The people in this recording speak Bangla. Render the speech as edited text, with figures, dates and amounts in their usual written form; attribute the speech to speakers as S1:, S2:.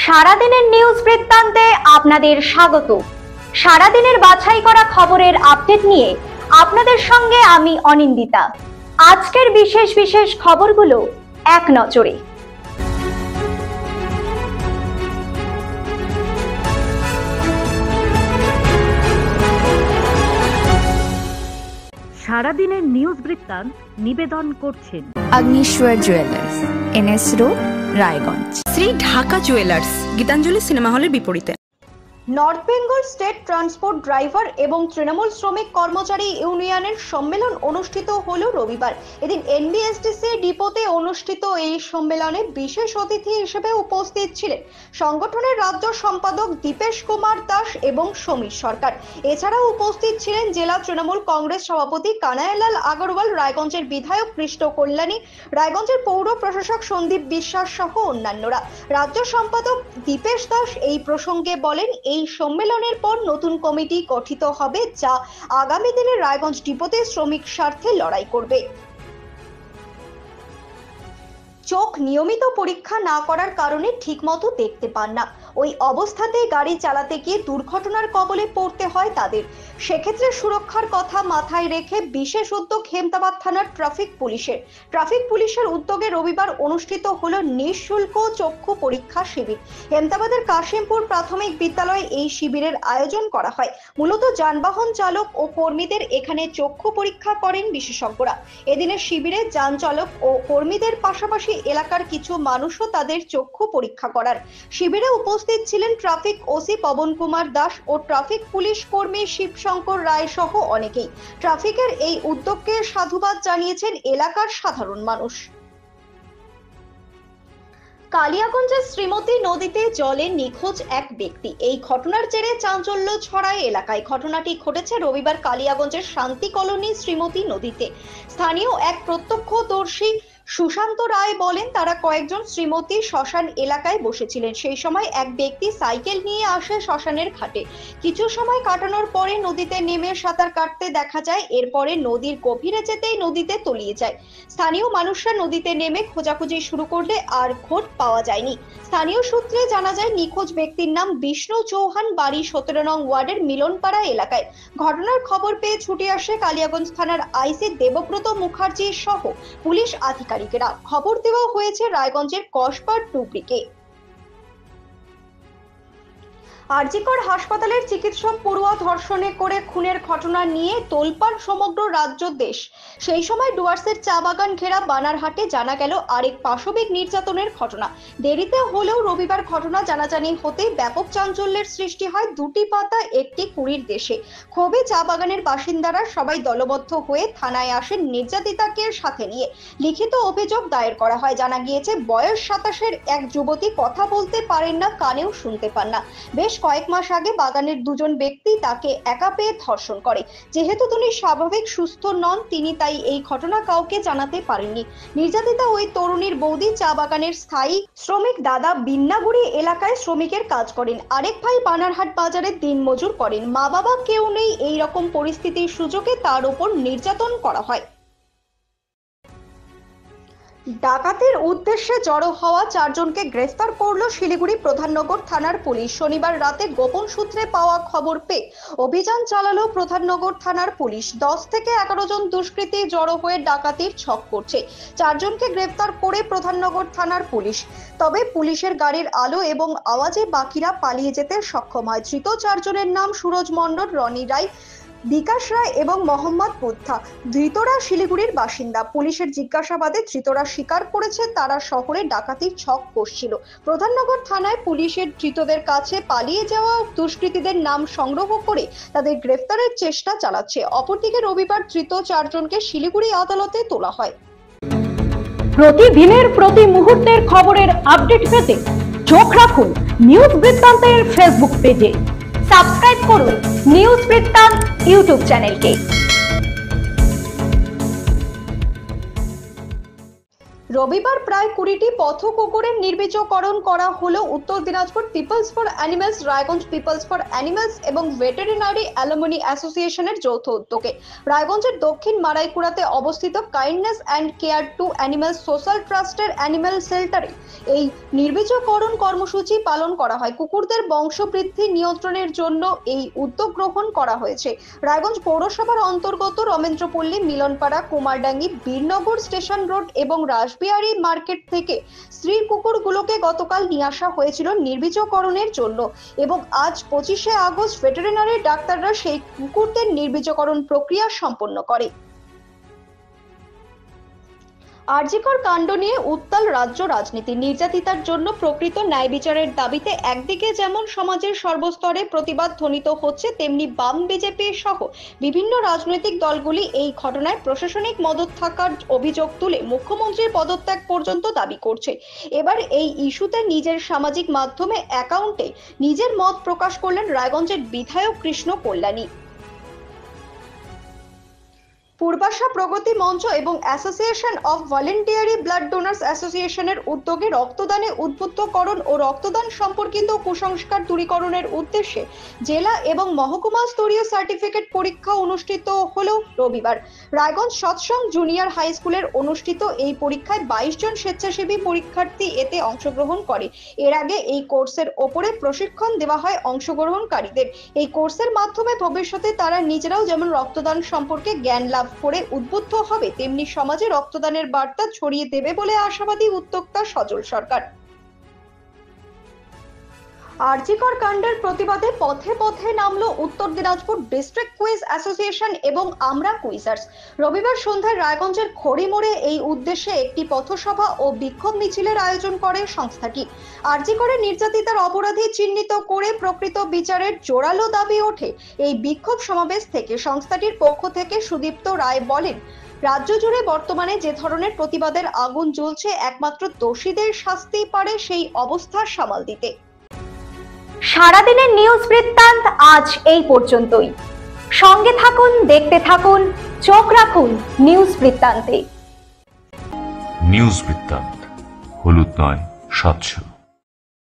S1: সারাদিনের নিউজ বৃত্তান্তে আপনাদের স্বাগত। সারাদিনের বাছাই করা খবরের আপডেট নিয়ে আপনাদের সঙ্গে আমি অনিন্দিতা। আজকের বিশেষ বিশেষ খবরগুলো এক নজরে।
S2: সারাদিনের নিউজ বৃত্তান্ত নিবেদন করছেন
S3: Agnishwar jewellers, NS road, Raiganj.
S4: Shri Dhaka jewellers, Gitanjali cinema হলের বিপরীতে।
S1: North Bengal state transport driver এবং তৃণমূল শ্রমিক কর্মচারী ইউনিয়নের সম্মেলন অনুষ্ঠিত হলো রবিবার। এদিন এনবিএসটিসি ডিপোতে অনুষ্ঠিত এই সম্মেলনে বিশেষ অতিথি হিসেবে উপস্থিত ছিলেন সংগঠনের রাজ্য সম্পাদক দীপেশ কুমার দাস এবং সমীর সরকার। এছাড়াও উপস্থিত ছিলেন জেলা তৃণমূল কংগ্রেস সভাপতি কানাইলাল আগরওয়াল, রায়গঞ্জের বিধায়ক কৃষ্ণ কল্যাণী, রায়গঞ্জের পৌর প্রশাসক সন্দীপ বিশ্বাস সহ অন্যান্যরা। রাজ্য সম্পাদক দীপেশ দাস এই প্রসঙ্গে বলেন, এই সম্মেলনের পর নতুন কমিটি গঠিত হবে, যা আগামী দিনে রায়গঞ্জ ডিপোতে শ্রমিক স্বার্থে লড়াই করবে। চোখ নিয়মিত পরীক্ষা না করার কারণে ঠিকমতো দেখতে পান না, ওই অবস্থাতে গাড়ি চালাতে গিয়ে দুর্ঘটনার কবলে পড়তে হয় তাদের। সেক্ষেত্রে সুরক্ষার কথা মাথায় রেখে বিশেষ উদ্যোগ হেমতাবাদ থানার ট্রাফিক পুলিশের উদ্যোগে রবিবার অনুষ্ঠিত হলো নিঃশুল্ক চক্ষু পরীক্ষা শিবির। হেমতাবাদের কাশিমপুর প্রাথমিক বিদ্যালয়ে এই শিবিরের আয়োজন করা হয়। মূলত যানবাহন চালক ও কর্মীদের এখানে চক্ষু পরীক্ষা করেন বিশেষজ্ঞরা। এদিনের শিবিরে যান চালক ও কর্মীদের পাশাপাশি এলাকার কিছু মানুষও তাদের চক্ষু পরীক্ষা করার। শিবিরে উপস্থিত ছিলেন ট্রাফিক ওসি পবন কুমার দাস ও ট্রাফিক পুলিশ কর্মী শিবশঙ্কর রায় সহ অনেকেই। ট্রাফিকের এই উদ্যোগকে সাধুবাদ জানিয়েছেন এলাকার সাধারণ মানুষ। কালিয়াগঞ্জের শ্রীমতী নদীতে জলে নিখোঁজ এক ব্যক্তি। এই ঘটনার জেরে চাঞ্চল্য ছড়ায় এলাকায়। ঘটনাটি ঘটেছে রবিবার কালিয়াগঞ্জের শান্তি কলোনি শ্রীমতী নদীতে। স্থানীয় এক প্রত্যক্ষদর্শী সুশান্ত রায় বলেন, তারা কয়েকজন শ্রীমতী শ্মশান এলাকায় বসেছিলেন। সেই সময় এক ব্যক্তি সাইকেল নিয়ে আসে শ্মশানের ঘাটে। কিছু সময় কাটানোর পরে নদীতে নেমে সাঁতার কাটতে দেখা যায়। এরপরে নদীর গভীরে যেতেই নদীতে তলিয়ে যায়। স্থানীয় মানুষরা নদীতে নেমে খোঁজাখুঁজি শুরু করলে আর খোঁজ পাওয়া যায়নি। স্থানীয় সূত্রে জানা যায়, নিখোঁজ ব্যক্তির নাম বিষ্ণু চৌহান, বাড়ি 17 নং ওয়ার্ডের মিলনপাড়া এলাকায়। ঘটনার খবর পেয়ে ছুটে আসে কালিয়াগঞ্জ থানার আইসি দেবব্রত মুখার্জি সহ পুলিশ আধিকারিকেরা। খবর দেওয়া হয়েছে রায়গঞ্জের কসবা টুকরিকে। আরজিকর হাসপাতালের চিকিৎসক পড়ুয়া ধর্ষণে করে খুনের ঘটনা নিয়ে তোলপাড় সমগ্র রাজ্য দেশ। সেই সময় ডুয়ার্সের চা বাগান ঘেরা বানারহাটে জানা গেল আরেক পাশবিক নির্যাতনের ঘটনা। দেরিতে হলেও রবিবার ঘটনা জানাজানি হতে ব্যাপক চাঞ্চল্যের সৃষ্টি হয় দুটি পাতা একটি কুড়ির দেশে। ক্ষোভে চা বাগানের বাসিন্দারা সবাই দলবদ্ধ হয়ে থানায় আসেন নির্যাতিতাকে সাথে নিয়ে। লিখিত অভিযোগ দায়ের করা হয়। জানা গিয়েছে, বয়স 27-এর এক যুবতী কথা বলতে পারেন না, কানেও শুনতে পান না। বেশ কয়েক মাস আগে বাগানের দুজন ব্যক্তি তাকে একা পেয়ে ধর্ষণ করে। যেহেতু তিনি স্বাভাবিক সুস্থ নন, তিনি তাই এই ঘটনা কাউকে জানাতে পারেননি। নির্যাতিতা ওই তরুণীর বৌদি চা বাগানের স্থায়ী শ্রমিক দাদা বিন্নাগুড়ি এলাকায় শ্রমিকের কাজ করেন। আরেক ভাই বানারহাট বাজারে দিনমজুর করেন। মা বাবা কেউ নেই। এই রকম পরিস্থিতির সুযোগে তার উপর নির্যাতন করা হয়। ডাকাতির উদ্দেশ্যে জড়ো হওয়া 4 জনকে গ্রেফতার করল শিলিগুড়ি প্রধাননগর থানার পুলিশ। শনিবার রাতে গোপন সূত্রে পাওয়া খবর পেয়ে অভিযান চালালো প্রধাননগর থানার পুলিশ। 10 থেকে 11 জন দুষ্কৃতী জড়ো হয়ে ডাকাতির ছক করছে। 4 জনকে গ্রেফতার করে প্রধাননগর থানার পুলিশ। তবে পুলিশের গাড়ির আলো এবং আওয়াজে বাকিরা পালিয়ে যেতে সক্ষম হয়। ধৃত 4 জনের নাম সুরজ মণ্ডল, রনি রায়, বিকাশ রায় এবং মোহাম্মদ বুদ্ধা। ধৃতরা শিলিগুড়ির বাসিন্দা। পুলিশের জিজ্ঞাসাবাদে ধৃতরা স্বীকার করেছে তারা শহরে ডাকাতির ছক কষছিল। প্রধাননগর থানায় পুলিশের ধৃতদের কাছে পালিয়ে যাওয়া দুষ্কৃতীদের নাম সংগ্রহ করে তাদের গ্রেফতারের চেষ্টা চালাচ্ছে। অপরদিকে রবিবার ধৃত 4 জনকে শিলিগুড়ি আদালতে তোলা হয়।
S2: প্রতিদিনের প্রতি মুহূর্তের খবরের আপডেট পেতে চোখ রাখুন নিউজ বৃত্তান্তের ফেসবুক পেজে।
S1: সাবস্ক্রাইব করুন নিউজ বৃত্তান্ত ইউটিউব চ্যানেলকে। রবিবার প্রায় 20টি পথ কুকুরের নির্বীজকরণ করা হলো Uttar Dinajpur peoples for animals, Raiganj peoples for animals এবং ভেটেরিনারি অ্যালুমনি অ্যাসোসিয়েশনের যৌথ উদ্যোগে। রায়গঞ্জের দক্ষিণ মারাইকুড়াতে অবস্থিত kindness and care to animals social ট্রাস্টের অ্যানিমাল শেল্টারে এই নির্বীজকরণ কর্মসূচি পালন করা হয়। কুকুরদের বংশবৃদ্ধি নিয়ন্ত্রণের জন্য এই উদ্যোগ গ্রহণ করা হয়েছে। রায়গঞ্জ পৌরসভার অন্তর্গত রমেন্দ্রপল্লী, মিলনপাড়া, কুমারডাঙ্গি, বীরনগর স্টেশন রোড এবং রাসবিহারী মার্কেট থেকে স্ত্রী কুকুরগুলোকে গতকাল নিয়ে আসা হয়েছিল নির্বীজকরণের জন্য এবং আজ 25শে আগস্ট ভেটেরিনারি ডাক্তাররা সেই কুকুরদের নির্বীজকরণ প্রক্রিয়া সম্পন্ন করে। আরজিকর কাণ্ড নিয়ে উত্তাল রাজ্য রাজনীতি। নির্যাতিতার জন্য প্রকৃত ন্যায় বিচারের দাবিতে একদিকে যেমন সমাজের সর্বস্তরে প্রতিবাদ ধ্বনিত হচ্ছে, তেমনি বাম, বিজেপি সহ বিভিন্ন রাজনৈতিক দলগুলি এই ঘটনায় প্রশাসনিক মদত থাকার অভিযোগ তুলে মুখ্যমন্ত্রীর পদত্যাগ পর্যন্ত দাবি করছে। এবার এই ইস্যুতে নিজের সামাজিক মাধ্যমে অ্যাকাউন্টে নিজের মত প্রকাশ করলেন রায়গঞ্জের বিধায়ক কৃষ্ণ কল্যাণী। পূর্বাশা প্রগতি মঞ্চ এবং association of voluntary blood donors অ্যাসোসিয়েশনের উদ্যোগে রক্তদানে উদ্বুদ্ধকরণ ও রক্তদান সম্পর্কিত কুসংস্কার দূরীকরণের উদ্দেশ্যে জেলা এবং মহকুমা স্তরীয় সার্টিফিকেট পরীক্ষা অনুষ্ঠিত হলো রবিবার। রায়গঞ্জ সৎসং জুনিয়র হাই স্কুলের অনুষ্ঠিত এই পরীক্ষায় 22 জন স্বেচ্ছাসেবী পরীক্ষার্থী এতে অংশগ্রহণ করে। এর আগে এই কোর্সের ওপরে প্রশিক্ষণ দেওয়া হয় অংশগ্রহণকারীদের। এই কোর্সের মাধ্যমে ভবিষ্যতে তারা নিজেরাও যেমন রক্তদান সম্পর্কে জ্ঞান লাভ করে উদ্বুদ্ধ হবে, তেমনি সমাজে রক্তদানের বার্তা ছড়িয়ে দেবে বলে আশাবাদী উদ্যোক্তা সজল সরকার। আরজিকর কাণ্ডের প্রতিবাদে পথে পথে নামলো উত্তর দিনাজপুর ডিস্ট্রিক্ট কুইজ অ্যাসোসিয়েশন এবং আমরা কুইজার্স। রবিবার সন্ধ্যায় রায়গঞ্জের খড়িমোড়ে এই উদ্দেশ্যে একটি পথসভা ও বিক্ষোভ মিছিলের আয়োজন করে সংস্থাটি। আরজিকরের নির্যাতিতার অপরাধী চিহ্নিত করে প্রকৃত বিচারের জোরালো দাবি ওঠে এই বিক্ষোভ সমাবেশ থেকে। সংস্থাটির পক্ষ থেকে সুদীপ্ত রায় বলেন, রাজ্য জুড়ে বর্তমানে যে ধরনের প্রতিবাদের আগুন জ্বলছে, একমাত্র দোষীদের শাস্তি পারে সেই অবস্থা সামাল দিতে।
S2: সারাদিনের নিউজ বৃত্তান্ত আজ এই পর্যন্তই। সঙ্গে থাকুন, দেখতে থাকুন, চোখ রাখুন নিউজ বৃত্তান্তে।
S5: নিউজ বৃত্তান্ত, হলুদ নয়, স্বচ্ছ।